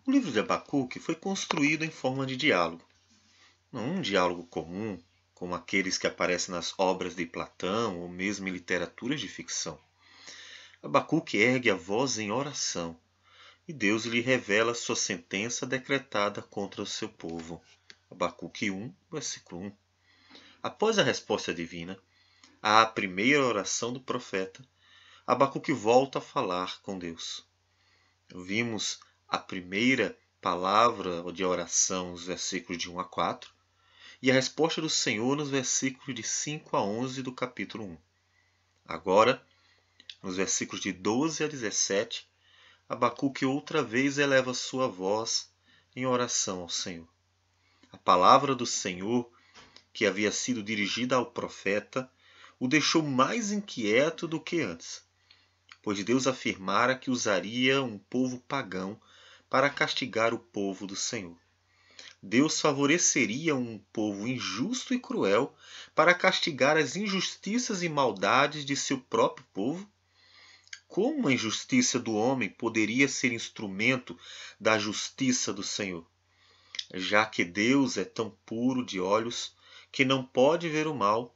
O livro de Abacuque foi construído em forma de diálogo. Não um diálogo comum, como aqueles que aparecem nas obras de Platão ou mesmo em literaturas de ficção. Abacuque ergue a voz em oração e Deus lhe revela sua sentença decretada contra o seu povo. Abacuque 1, versículo 1. Após a resposta divina, à primeira oração do profeta, Abacuque volta a falar com Deus. Vimos a primeira palavra de oração nos versículos de 1 a 4 e a resposta do Senhor nos versículos de 5 a 11 do capítulo 1. Agora, nos versículos de 12 a 17, Abacuque outra vez eleva sua voz em oração ao Senhor. A palavra do Senhor, que havia sido dirigida ao profeta, o deixou mais inquieto do que antes, pois Deus afirmara que usaria um povo pagão para castigar o povo do Senhor. Deus favoreceria um povo injusto e cruel para castigar as injustiças e maldades de seu próprio povo? Como a injustiça do homem poderia ser instrumento da justiça do Senhor? Já que Deus é tão puro de olhos que não pode ver o mal,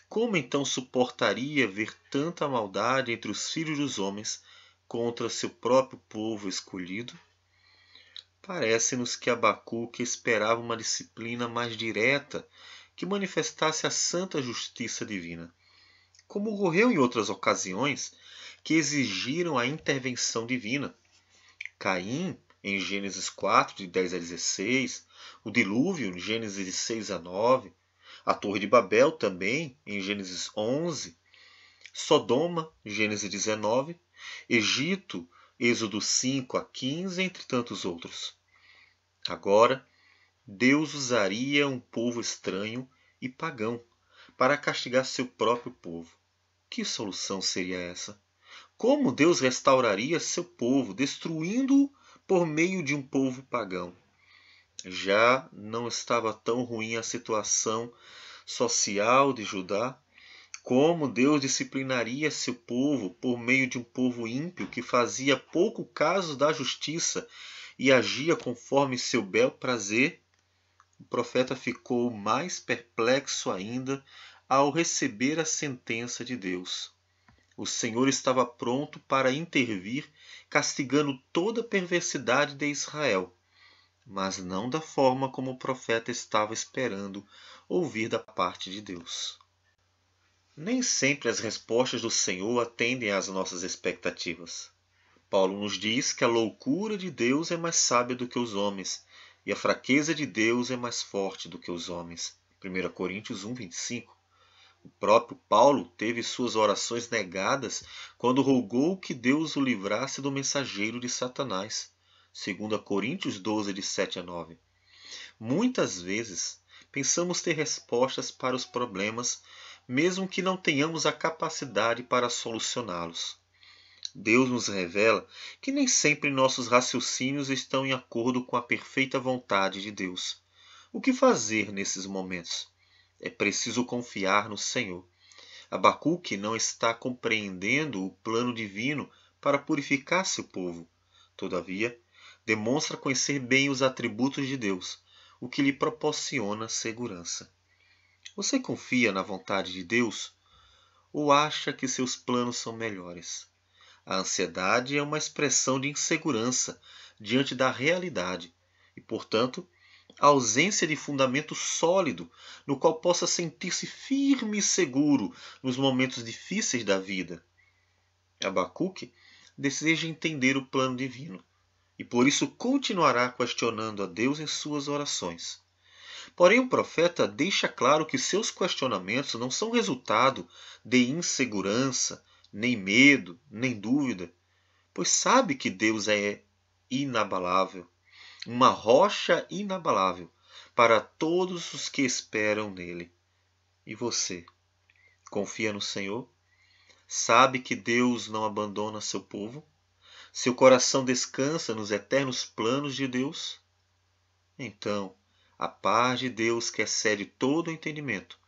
como então suportaria ver tanta maldade entre os filhos dos homens contra seu próprio povo escolhido? Parece-nos que Abacuque esperava uma disciplina mais direta que manifestasse a santa justiça divina, como ocorreu em outras ocasiões que exigiram a intervenção divina. Caim, em Gênesis 4, de 10 a 16, o dilúvio, em Gênesis de 6 a 9, a Torre de Babel também, em Gênesis 11, Sodoma, Gênesis 19, Egito, Êxodo 5 a 15, entre tantos outros. Agora, Deus usaria um povo estranho e pagão para castigar seu próprio povo. Que solução seria essa? Como Deus restauraria seu povo, destruindo-o por meio de um povo pagão? Já não estava tão ruim a situação social de Judá? Como Deus disciplinaria seu povo por meio de um povo ímpio que fazia pouco caso da justiça e agia conforme seu bel prazer? O profeta ficou mais perplexo ainda ao receber a sentença de Deus. O Senhor estava pronto para intervir, castigando toda a perversidade de Israel, mas não da forma como o profeta estava esperando ouvir da parte de Deus. Nem sempre as respostas do Senhor atendem às nossas expectativas. Paulo nos diz que a loucura de Deus é mais sábia do que os homens, e a fraqueza de Deus é mais forte do que os homens. 1 Coríntios 1, 25. O próprio Paulo teve suas orações negadas quando rogou que Deus o livrasse do mensageiro de Satanás. 2 Coríntios 12, de 7 a 9. Muitas vezes pensamos ter respostas para os problemas, mesmo que não tenhamos a capacidade para solucioná-los. Deus nos revela que nem sempre nossos raciocínios estão em acordo com a perfeita vontade de Deus. O que fazer nesses momentos? É preciso confiar no Senhor. Abacuque não está compreendendo o plano divino para purificar seu povo. Todavia, demonstra conhecer bem os atributos de Deus, o que lhe proporciona segurança. Você confia na vontade de Deus ou acha que seus planos são melhores? A ansiedade é uma expressão de insegurança diante da realidade e, portanto, a ausência de fundamento sólido no qual possa sentir-se firme e seguro nos momentos difíceis da vida. Abacuque deseja entender o plano divino e por isso continuará questionando a Deus em suas orações. Porém, o profeta deixa claro que seus questionamentos não são resultado de insegurança, nem medo, nem dúvida, pois sabe que Deus é inabalável, uma rocha inabalável para todos os que esperam nele. E você, confia no Senhor? Sabe que Deus não abandona seu povo? Seu coração descansa nos eternos planos de Deus? Então, a paz de Deus, que excede todo o entendimento,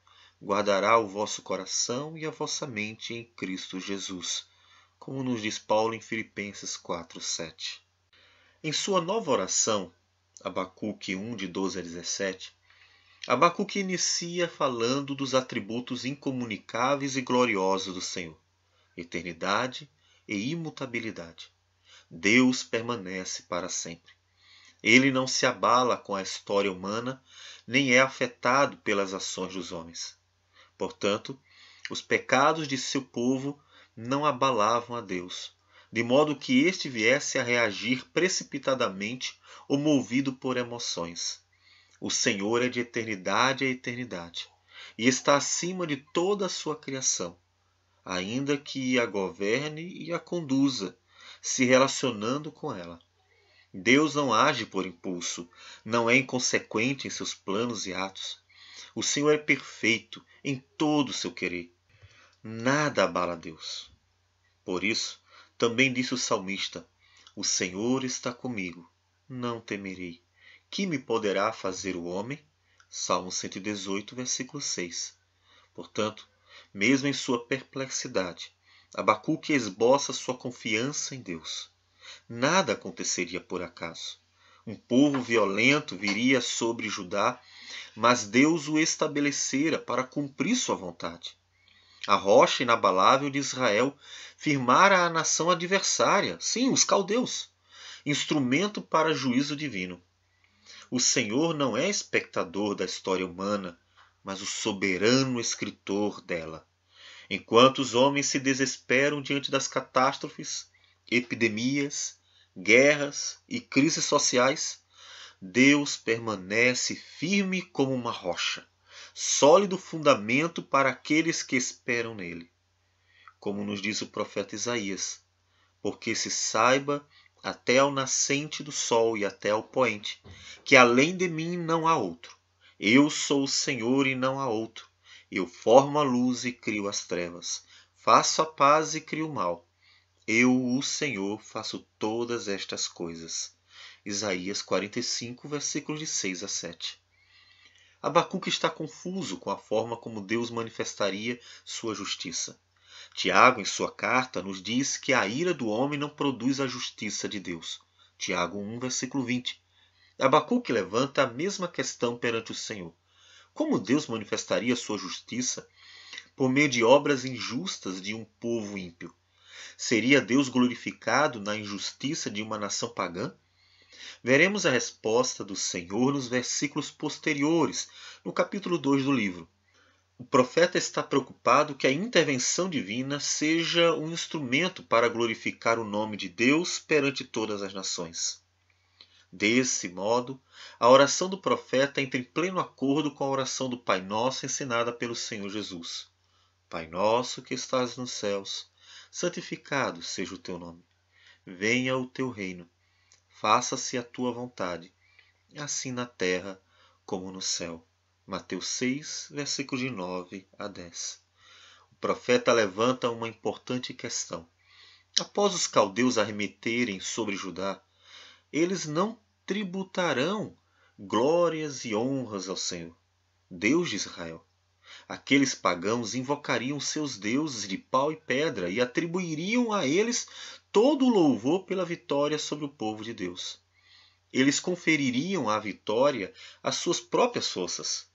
guardará o vosso coração e a vossa mente em Cristo Jesus, como nos diz Paulo em Filipenses 4, 7. Em sua nova oração, Abacuque 1, de 12 a 17, Abacuque inicia falando dos atributos incomunicáveis e gloriosos do Senhor: eternidade e imutabilidade. Deus permanece para sempre. Ele não se abala com a história humana, nem é afetado pelas ações dos homens. Portanto, os pecados de seu povo não abalavam a Deus, de modo que este viesse a reagir precipitadamente ou movido por emoções. O Senhor é de eternidade a eternidade e está acima de toda a sua criação, ainda que a governe e a conduza, se relacionando com ela. Deus não age por impulso, não é inconsequente em seus planos e atos. O Senhor é perfeito em todo o seu querer. Nada abala Deus. Por isso, também disse o salmista: o Senhor está comigo, não temerei. Que me poderá fazer o homem? Salmo 118, versículo 6. Portanto, mesmo em sua perplexidade, Abacuque esboça sua confiança em Deus. Nada aconteceria por acaso. Um povo violento viria sobre Judá, mas Deus o estabelecera para cumprir sua vontade. A rocha inabalável de Israel firmara a nação adversária, sim, os caldeus, instrumento para juízo divino. O Senhor não é espectador da história humana, mas o soberano escritor dela. Enquanto os homens se desesperam diante das catástrofes, epidemias, guerras e crises sociais, Deus permanece firme como uma rocha, sólido fundamento para aqueles que esperam nele. Como nos diz o profeta Isaías: porque se saiba até ao nascente do sol e até ao poente, que além de mim não há outro. Eu sou o Senhor e não há outro. Eu formo a luz e crio as trevas. Faço a paz e crio o mal. Eu, o Senhor, faço todas estas coisas. Isaías 45, versículos de 6 a 7. Abacuque está confuso com a forma como Deus manifestaria sua justiça. Tiago, em sua carta, nos diz que a ira do homem não produz a justiça de Deus. Tiago 1, versículo 20. Abacuque levanta a mesma questão perante o Senhor. Como Deus manifestaria sua justiça por meio de obras injustas de um povo ímpio? Seria Deus glorificado na injustiça de uma nação pagã? Veremos a resposta do Senhor nos versículos posteriores, no capítulo 2 do livro. O profeta está preocupado que a intervenção divina seja um instrumento para glorificar o nome de Deus perante todas as nações. Desse modo, a oração do profeta entra em pleno acordo com a oração do Pai Nosso ensinada pelo Senhor Jesus. Pai nosso que estás nos céus, santificado seja o teu nome. Venha o teu reino. Faça-se a tua vontade, assim na terra como no céu. Mateus 6, versículos de 9 a 10. O profeta levanta uma importante questão. Após os caldeus arremeterem sobre Judá, eles não tributarão glórias e honras ao Senhor, Deus de Israel. Aqueles pagãos invocariam seus deuses de pau e pedra e atribuiriam a eles todo o louvor pela vitória sobre o povo de Deus. Eles confeririam a vitória às suas próprias forças,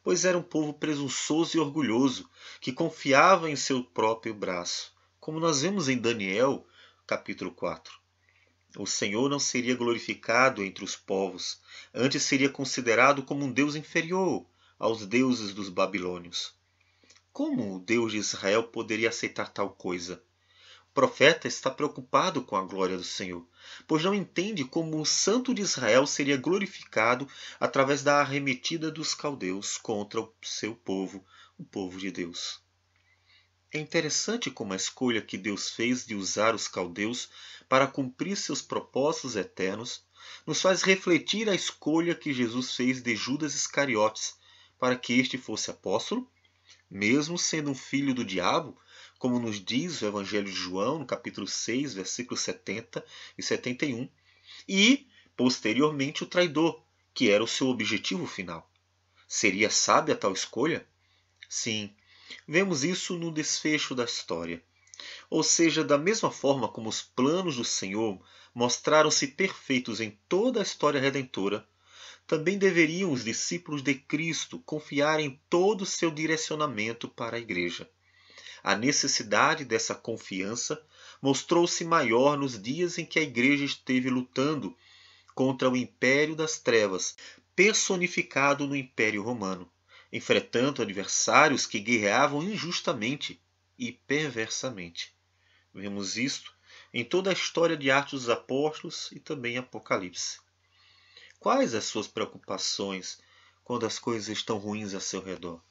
pois era um povo presunçoso e orgulhoso, que confiava em seu próprio braço, como nós vemos em Daniel, capítulo 4. O Senhor não seria glorificado entre os povos, antes seria considerado como um Deus inferior aos deuses dos babilônios. Como o Deus de Israel poderia aceitar tal coisa? O profeta está preocupado com a glória do Senhor, pois não entende como o Santo de Israel seria glorificado através da arremetida dos caldeus contra o seu povo, o povo de Deus. É interessante como a escolha que Deus fez de usar os caldeus para cumprir seus propósitos eternos nos faz refletir a escolha que Jesus fez de Judas Iscariotes para que este fosse apóstolo, mesmo sendo um filho do diabo, como nos diz o Evangelho de João, no capítulo 6, versículos 70 e 71, e, posteriormente, o traidor, que era o seu objetivo final. Seria sábia tal escolha? Sim, vemos isso no desfecho da história. Ou seja, da mesma forma como os planos do Senhor mostraram-se perfeitos em toda a história redentora, também deveriam os discípulos de Cristo confiar em todo o seu direcionamento para a Igreja. A necessidade dessa confiança mostrou-se maior nos dias em que a Igreja esteve lutando contra o império das trevas, personificado no Império Romano, enfrentando adversários que guerreavam injustamente e perversamente. Vemos isto em toda a história de Atos dos Apóstolos e também Apocalipse. Quais as suas preocupações quando as coisas estão ruins a seu redor?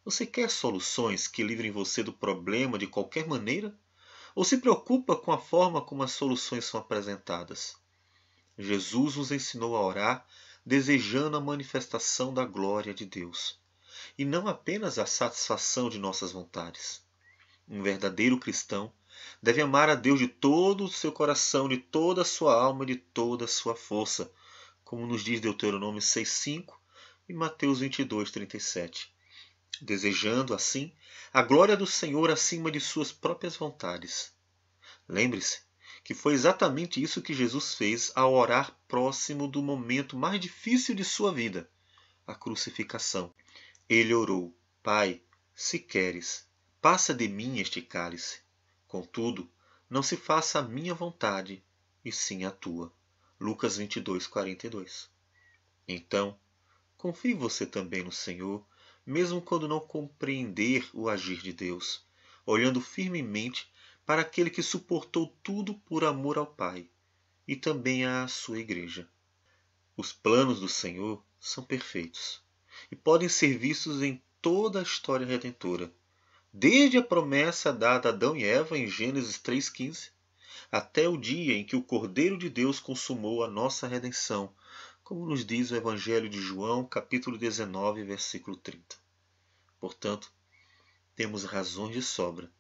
Você quer soluções que livrem você do problema de qualquer maneira? Ou se preocupa com a forma como as soluções são apresentadas? Jesus nos ensinou a orar desejando a manifestação da glória de Deus, e não apenas a satisfação de nossas vontades. Um verdadeiro cristão deve amar a Deus de todo o seu coração, de toda a sua alma e de toda a sua força, como nos diz Deuteronômio 6,5 e Mateus 22,37, desejando, assim, a glória do Senhor acima de suas próprias vontades. Lembre-se que foi exatamente isso que Jesus fez ao orar próximo do momento mais difícil de sua vida, a crucificação. Ele orou: Pai, se queres, passa de mim este cálice. Contudo, não se faça a minha vontade, e sim a tua. Lucas 22:42. Então, confie você também no Senhor, mesmo quando não compreender o agir de Deus, olhando firmemente para aquele que suportou tudo por amor ao Pai e também à sua Igreja. Os planos do Senhor são perfeitos e podem ser vistos em toda a história redentora, desde a promessa dada a Adão e Eva em Gênesis 3,15, até o dia em que o Cordeiro de Deus consumou a nossa redenção, como nos diz o Evangelho de João, capítulo 19, versículo 30. Portanto, temos razões de sobra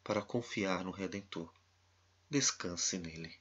para confiar no Redentor. Descanse nele.